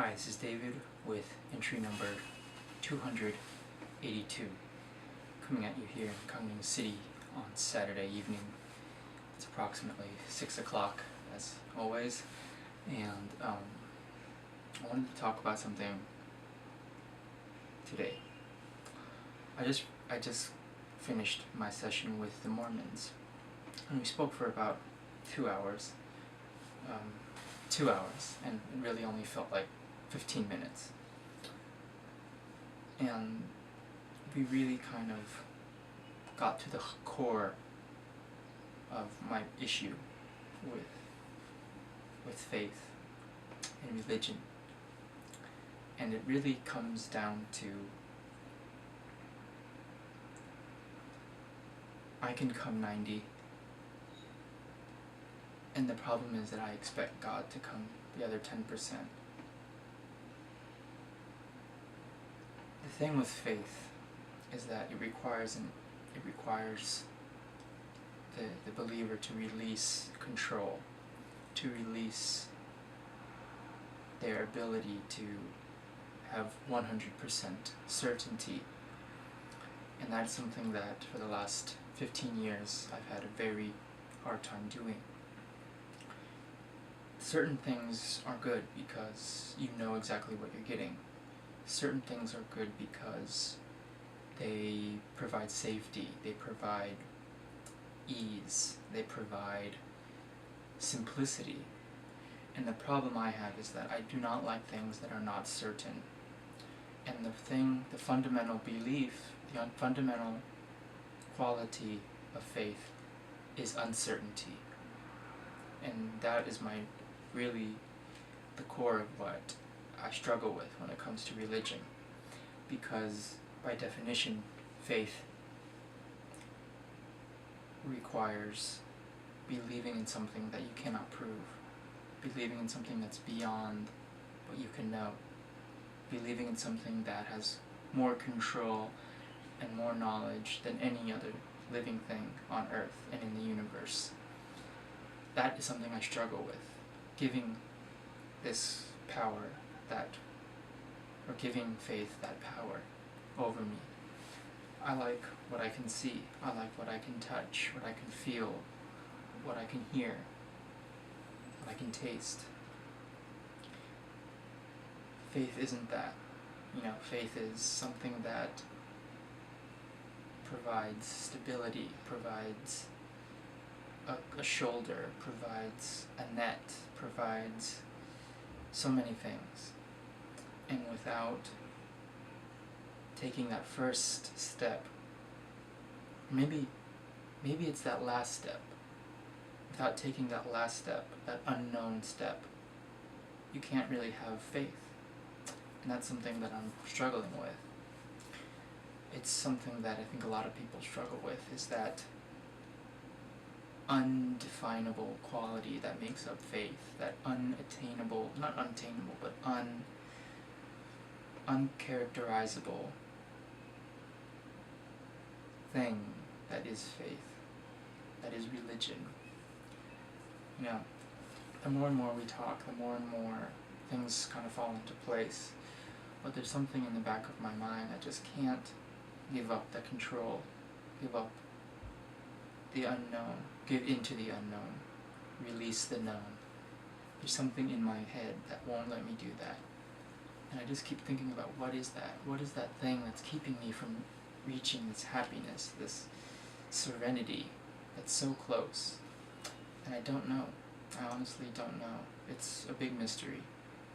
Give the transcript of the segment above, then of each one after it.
Hi, this is David with entry number 282, coming at you here in Kunming City on Saturday evening. It's approximately 6 o'clock, as always, and I wanted to talk about something today. I just finished my session with the Mormons, and we spoke for about 2 hours. 2 hours, and it really only felt like 15 minutes. And we really kind of got to the core of my issue with faith and religion. And it really comes down to, I can come 90, and the problem is that I expect God to come the other 10%. The thing with faith is that it requires the believer to release control, to release their ability to have 100% certainty. And that's something that for the last 15 years I've had a very hard time doing. Certain things are good because you know exactly what you're getting. Certain things are good because they provide safety, they provide ease, they provide simplicity. And the problem I have is that I do not like things that are not certain. And the fundamental belief, the fundamental quality of faith is uncertainty. And that is really the core of what I struggle with when it comes to religion, because by definition faith requires believing in something that you cannot prove, believing in something that's beyond what you can know, believing in something that has more control and more knowledge than any other living thing on earth and in the universe. That is something I struggle with, giving this power or giving faith that power over me. I like what I can see, I like what I can touch, what I can feel, what I can hear, what I can taste. Faith isn't that. Faith is something that provides stability, provides a shoulder, provides a net, provides so many things. And without taking that first step, maybe it's that last step, without taking that last step, that unknown step, you can't really have faith. And that's something that I'm struggling with. It's something that I think a lot of people struggle with, is that undefinable quality that makes up faith, that unattainable, not unattainable, but uncharacterizable thing that is faith, that is religion. The more and more we talk, the more and more things kind of fall into place. But there's something in the back of my mind that just can't give up the control, give up the unknown, give into the unknown, release the known. There's something in my head that won't let me do that. And I just keep thinking about, what is that? What is that thing that's keeping me from reaching this happiness, this serenity that's so close? And I don't know. I honestly don't know. It's a big mystery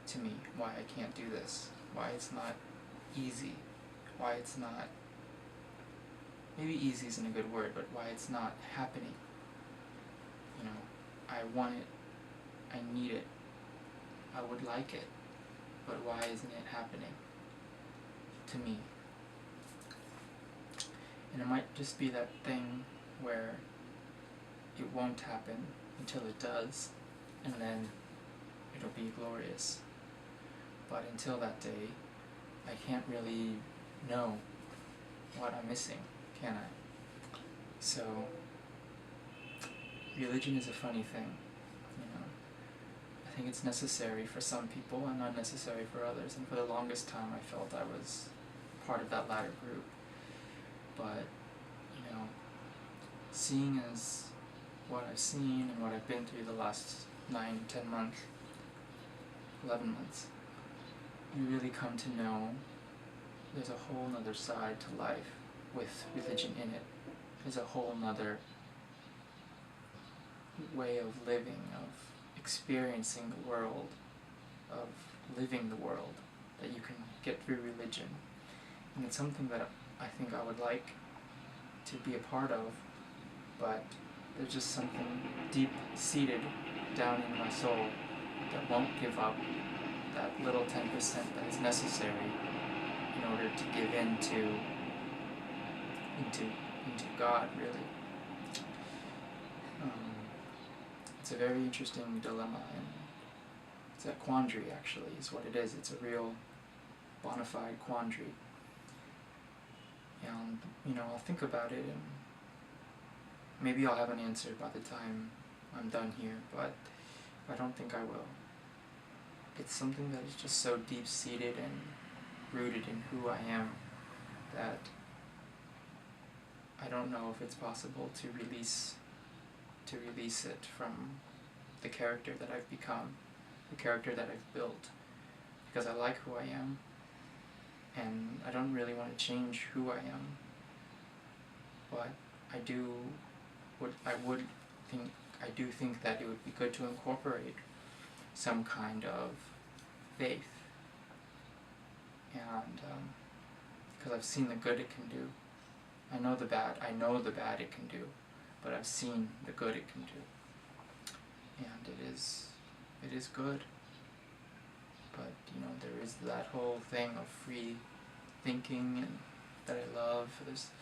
to me why I can't do this, why it's not easy, why it's not, maybe easy isn't a good word, but why it's not happening. I want it, I need it, I would like it, but why isn't it happening to me? And it might just be that thing where it won't happen until it does, and then it'll be glorious. But until that day, I can't really know what I'm missing, can I? So religion is a funny thing. think it's necessary for some people and unnecessary for others, and for the longest time I felt I was part of that latter group. But, seeing as what I've seen and what I've been through the last 9, 10 months, 11 months, you really come to know there's a whole nother side to life with religion in it. There's a whole nother way of living, of experiencing the world, of living the world that you can get through religion. And it's something that I think I would like to be a part of, but there's just something deep-seated down in my soul that won't give up that little 10% that is necessary in order to give into God, really. It's a very interesting dilemma, and it's a quandary, actually, is what it is. It's a real bona fide quandary. And, I'll think about it, and maybe I'll have an answer by the time I'm done here, but I don't think I will. It's something that is just so deep-seated and rooted in who I am that I don't know if it's possible to release it from the character that I've become, the character that I've built, because I like who I am, and I don't really want to change who I am, but I do think that it would be good to incorporate some kind of faith, and because I've seen the good it can do. I know the bad it can do, but I've seen the good it can do, and it is good. But there is that whole thing of free thinking and that I love. There's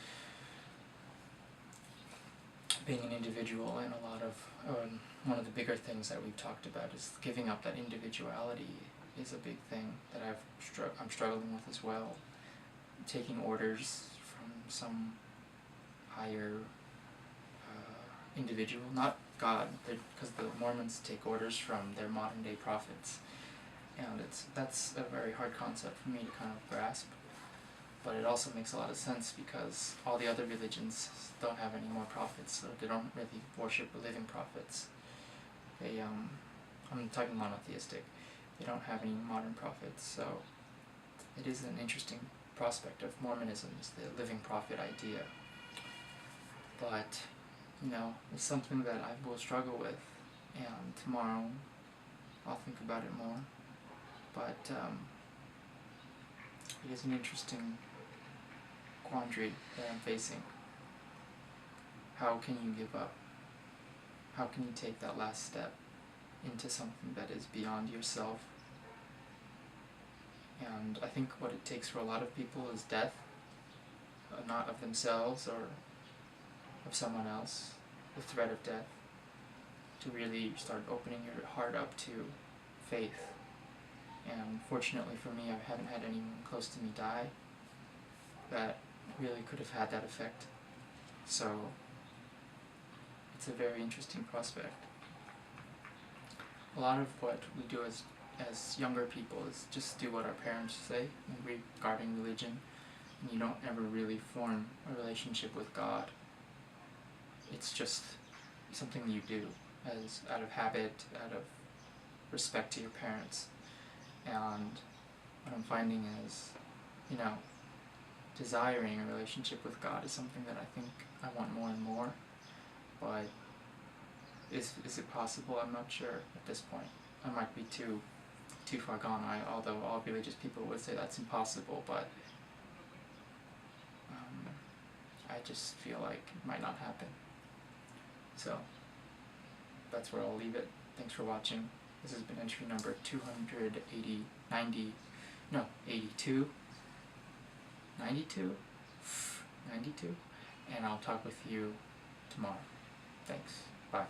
being an individual, and a lot of one of the bigger things that we've talked about is giving up that individuality is a big thing that I'm struggling with as well. Taking orders from some higher individual, not God, because the Mormons take orders from their modern day prophets, and that's a very hard concept for me to kind of grasp. But it also makes a lot of sense because all the other religions don't have any more prophets, so they don't really worship the living prophets. I'm talking monotheistic. They don't have any modern prophets, so it is an interesting prospect of Mormonism, is the living prophet idea. But, it's something that I will struggle with, and tomorrow I'll think about it more. But it is an interesting quandary that I'm facing. How can you give up? How can you take that last step into something that is beyond yourself? And I think what it takes for a lot of people is death, not of themselves or of someone else, the threat of death, to really start opening your heart up to faith. And fortunately for me, I haven't had anyone close to me die that really could have had that effect. So it's a very interesting prospect. A lot of what we do as younger people is just do what our parents say regarding religion, and you don't ever really form a relationship with God. It's just something you do as out of habit, out of respect to your parents. And what I'm finding is, desiring a relationship with God is something that I think I want more and more. But is it possible? I'm not sure at this point. I might be too far gone. Although all religious people would say that's impossible, but I just feel like it might not happen. So that's where I'll leave it. Thanks for watching. This has been entry number 82, 92, and I'll talk with you tomorrow. Thanks. Bye.